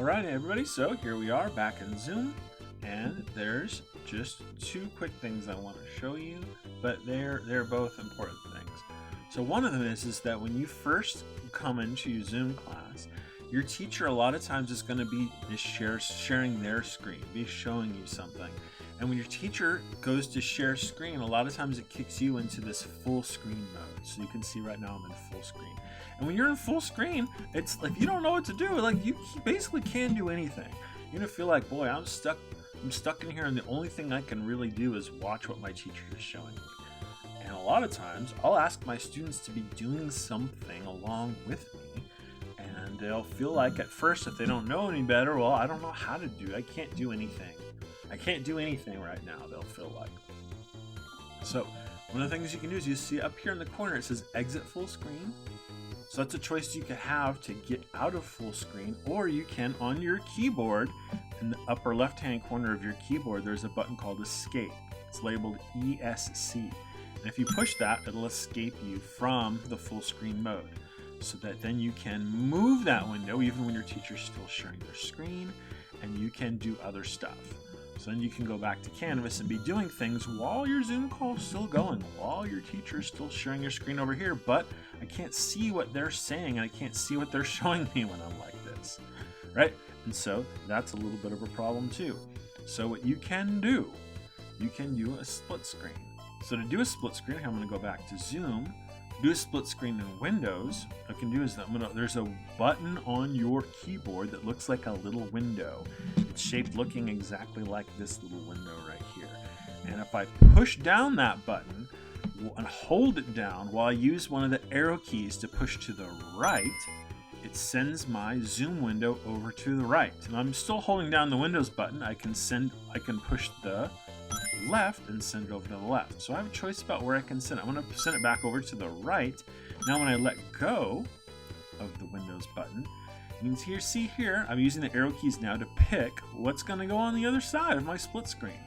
Alright everybody, so here we are back in Zoom, and there's just two quick things I want to show you, but they're both important things. So one of them is that when you first come into Zoom class, your teacher a lot of times is going to be sharing their screen, be showing you something. And when your teacher goes to share screen, a lot of times it kicks you into this full screen mode. So you can see right now I'm in full screen. And when you're in full screen, it's like you don't know what to do. Like you basically can't do anything. You're gonna feel like, boy, I'm stuck in here, and the only thing I can really do is watch what my teacher is showing me. And a lot of times I'll ask my students to be doing something along with me, and they'll feel like at first, if they don't know any better, well, I don't know how to do it. I can't do anything. I can't do anything right now, they'll feel like. So one of the things you can do is you see up here in the corner it says exit full screen. So that's a choice you could have to get out of full screen, or you can, on your keyboard, in the upper left hand corner of your keyboard, there's a button called escape. It's labeled ESC. And if you push that, it'll escape you from the full screen mode, so that then you can move that window even when your teacher's still sharing their screen, and you can do other stuff. So then you can go back to Canvas and be doing things while your Zoom call is still going, while your teacher is still sharing your screen over here, but I can't see what they're saying and I can't see what they're showing me when I'm like this, right? And so that's a little bit of a problem too. So what you can do a split screen. So to do a split screen, I'm going to go back to Zoom, do a split screen in Windows. What I can do is there's a button on your keyboard that looks like a little window. It's shaped looking exactly like this little window right here. And if I push down that button and hold it down while I use one of the arrow keys to push to the right, it sends my Zoom window over to the right. And I'm still holding down the Windows button. I can push the left and send it over to the left. So I have a choice about where I can send it. I'm going to send it back over to the right. Now when I let go of the Windows button, you can see here, I'm using the arrow keys now to pick what's going to go on the other side of my split screen.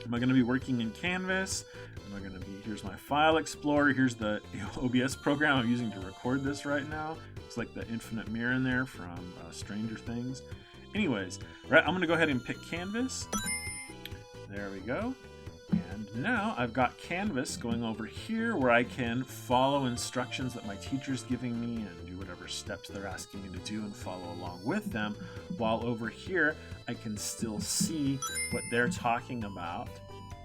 Am I going to be working in Canvas? Here's my file explorer. Here's the OBS program I'm using to record this right now. It's like the infinite mirror in there from Stranger Things. Anyways, right, I'm going to go ahead and pick Canvas. There we go. And now I've got Canvas going over here where I can follow instructions that my teacher's giving me and do whatever steps they're asking me to do and follow along with them, while over here I can still see what they're talking about,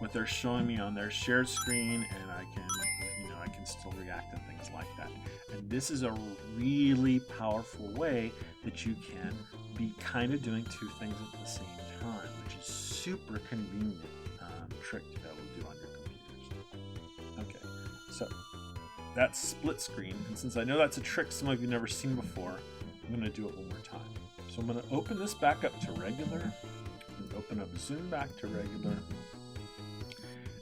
what they're showing me on their shared screen, and I can still react and things like that. And this is a really powerful way that you can be kind of doing two things at the same time, which is super convenient trick to be able to do on your computers. Okay, so that's split screen, and since I know that's a trick some of you never seen before, I'm going to do it one more time. So I'm going to open this back up to regular, and open up Zoom back to regular,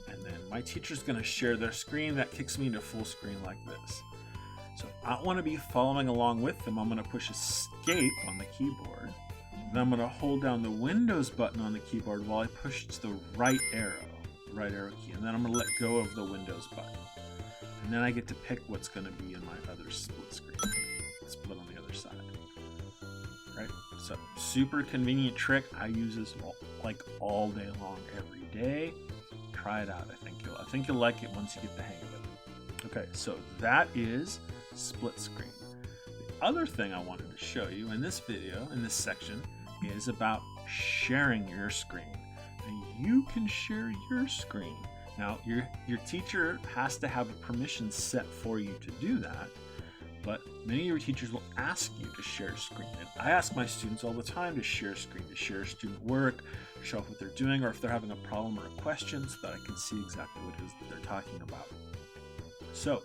and then my teacher's going to share their screen. That kicks me into full screen like this. So if I want to be following along with them, I'm going to push escape on the keyboard. And I'm going to hold down the Windows button on the keyboard while I push to the right arrow key. And then I'm going to let go of the Windows button. And then I get to pick what's going to be in my other split screen. Split on the other side. Right? So super convenient trick. I use this all day long, every day. Try it out. I think you'll like it once you get the hang of it. Okay, so that is split screen. The other thing I wanted to show you in this video, in this section, is about sharing your screen. Now, you can share your screen. Now, your teacher has to have a permission set for you to do that, but many of your teachers will ask you to share screen. And I ask my students all the time to share screen, to share student work, to show off what they're doing, or if they're having a problem or a question, so that I can see exactly what it is that they're talking about. So,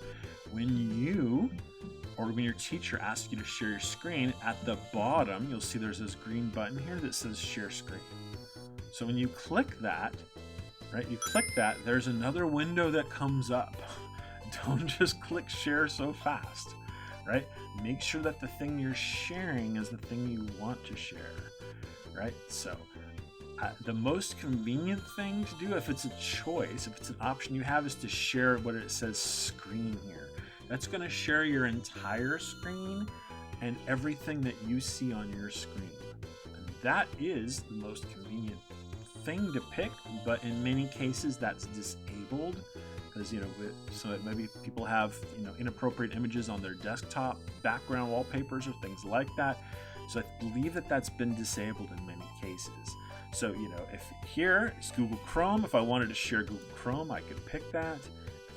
when your teacher asks you to share your screen, at the bottom, you'll see there's this green button here that says Share Screen. So when you click that, right, there's another window that comes up. Don't just click Share so fast, right? Make sure that the thing you're sharing is the thing you want to share, right? So the most convenient thing to do, if it's a choice, if it's an option you have, is to share what it says Screen here. That's going to share your entire screen and everything that you see on your screen. that is the most convenient thing to pick, but in many cases that's disabled because, you know, so maybe people have, you know, inappropriate images on their desktop background wallpapers or things like that. So I believe that that's been disabled in many cases. So, you know, if here is Google Chrome, if I wanted to share Google Chrome, I could pick that.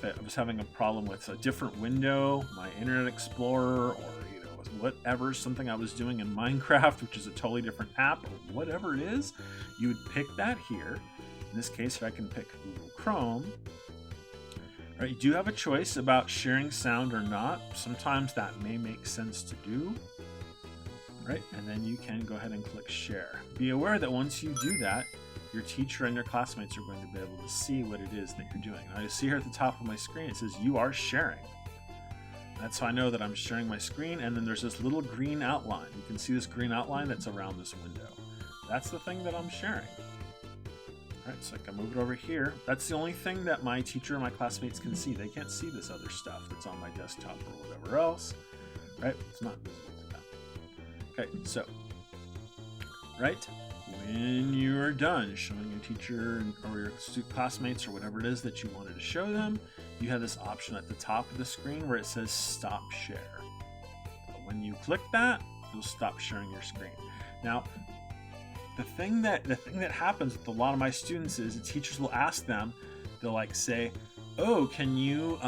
If I was having a problem with a different window, my Internet Explorer, or, you know, whatever, something I was doing in Minecraft, which is a totally different app, or whatever it is, you would pick that here. In this case, if I can pick Google Chrome, right, you do have a choice about sharing sound or not. Sometimes that may make sense to do. Right, and then you can go ahead and click share. Be aware that once you do that, your teacher and your classmates are going to be able to see what it is that you're doing. Now you see here at the top of my screen, it says you are sharing. That's how I know that I'm sharing my screen, and then there's this little green outline. You can see this green outline that's around this window. That's the thing that I'm sharing. All right, so I can move it over here. That's the only thing that my teacher and my classmates can see. They can't see this other stuff that's on my desktop or whatever else. Right, it's not visible. Okay, so, right, when you're done showing your teacher or your classmates or whatever it is that you wanted to show them, you have this option at the top of the screen where it says Stop Share. So when you click that, you'll stop sharing your screen. Now, the thing that happens with a lot of my students is the teachers will ask them, they'll like say, oh, can you,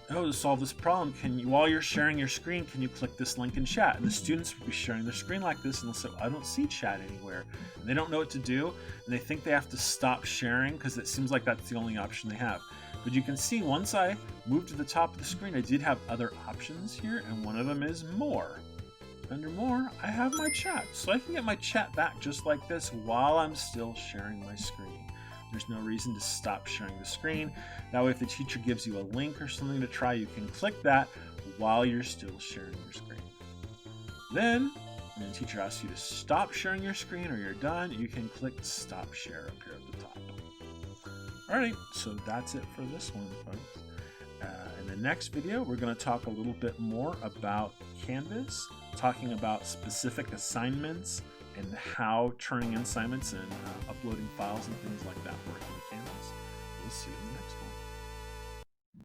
to solve this problem, can you, while you're sharing your screen, can you click this link in chat? And the students will be sharing their screen like this, and they'll say, I don't see chat anywhere. And they don't know what to do, and they think they have to stop sharing because it seems like that's the only option they have. But you can see once I moved to the top of the screen, I did have other options here, and one of them is More. Under More, I have my chat. So I can get my chat back just like this while I'm still sharing my screen. There's no reason to stop sharing the screen. That way, if the teacher gives you a link or something to try, you can click that while you're still sharing your screen. Then, when the teacher asks you to stop sharing your screen or you're done, you can click Stop Share up here at the top. Alright, so that's it for this one, folks. In the next video, we're going to talk a little bit more about Canvas, talking about specific assignments and how turning in assignments and uploading files and things like that work.